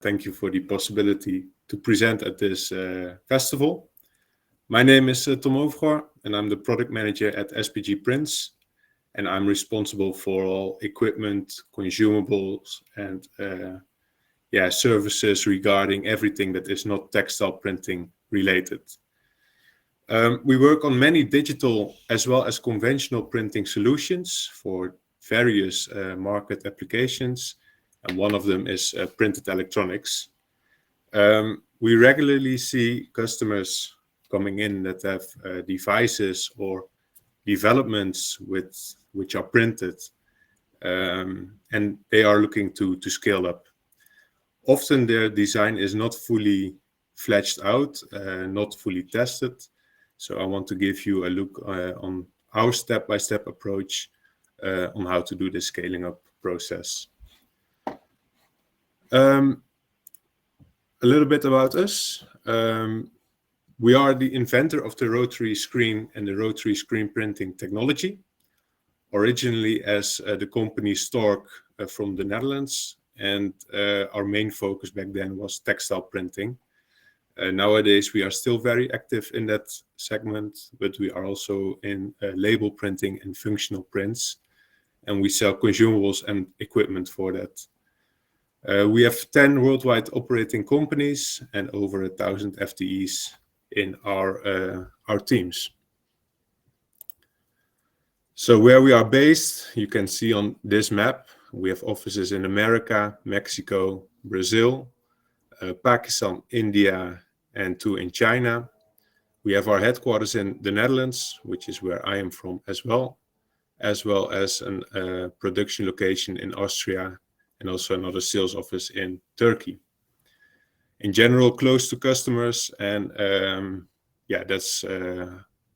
Thank you for the possibility to present at this festival. My name is Tom Overgoor, and I'm the product manager at SPGPrints, and I'm responsible for all equipment, consumables, and services regarding everything that is not textile printing related. We work on many digital as well as conventional printing solutions for various market applications, and one of them is printed electronics. We regularly see customers coming in that have devices or developments which are printed, and they are looking to scale up. Often their design is not fully fleshed out, not fully tested. So I want to give you a look on our step-by-step approach on how to do the scaling up process. A little bit about us. We are the inventor of the rotary screen and the rotary screen printing technology. Originally as the company Stork from the Netherlands, and our main focus back then was textile printing. Nowadays we are still very active in that segment, but we are also in label printing and functional prints, and we sell consumables and equipment for that. We have 10 worldwide operating companies and over 1,000 FTEs in our teams. So where we are based, you can see on this map, we have offices in America, Mexico, Brazil, Pakistan, India, and 2 in China. We have our headquarters in the Netherlands, which is where I am from as well as a production location in Austria, and also another sales office in Turkey. In general, close to customers, and that's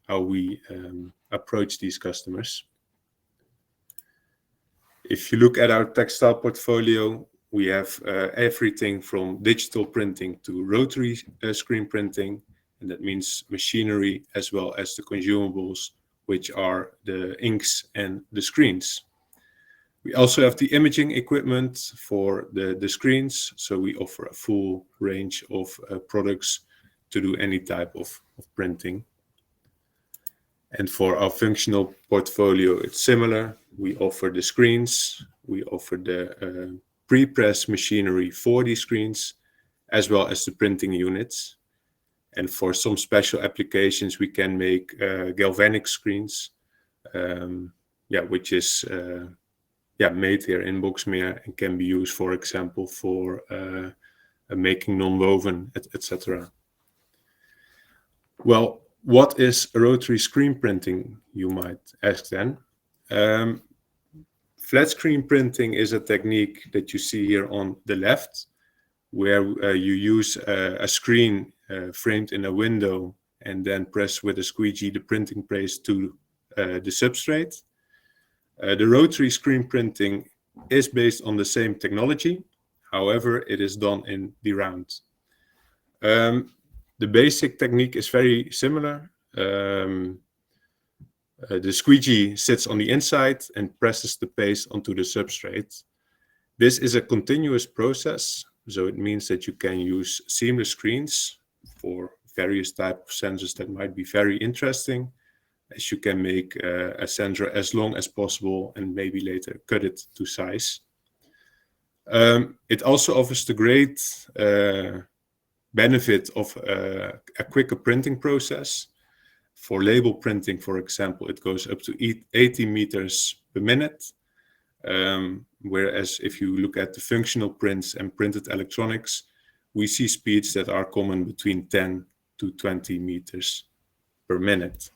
how we approach these customers. If you look at our textile portfolio, we have everything from digital printing to rotary screen printing, and that means machinery as well as the consumables, which are the inks and the screens. We also have the imaging equipment for the screens, so we offer a full range of products to do any type of printing. And for our functional portfolio, it's similar. We offer the screens, we offer the pre-press machinery for these screens, as well as the printing units. And for some special applications, we can make galvanic screens, which is made here in Boxmeer and can be used, for example, for making non-woven, etc. Well, what is rotary screen printing, you might ask then? Flat screen printing is a technique that you see here on the left, where you use a screen framed in a window and then press with a squeegee the printing press to the substrate. The rotary screen printing is based on the same technology. However, it is done in the round. The basic technique is very similar. The squeegee sits on the inside and presses the paste onto the substrate. This is a continuous process, so it means that you can use seamless screens for various types of sensors that might be very interesting, as you can make a sensor as long as possible and maybe later cut it to size. It also offers the great benefit of a quicker printing process. For label printing, for example, it goes up to 80 meters per minute. Whereas if you look at the functional prints and printed electronics, we see speeds that are common between 10 to 20 meters per minute.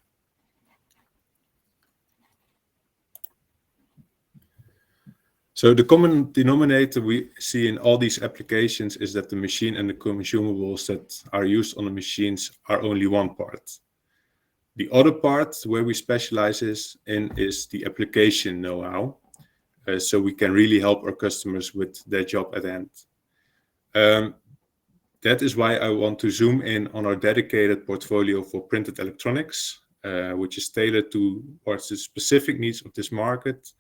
So the common denominator we see in all these applications is that the machine and the consumables that are used on the machines are only one part. The other part where we specialize in is the application know-how, so we can really help our customers with their job at hand. That is why I want to zoom in on our dedicated portfolio for printed electronics, which is tailored towards the specific needs of this market,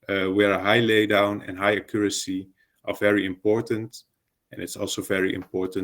where a high laydown and high accuracy are very important, And it's also very important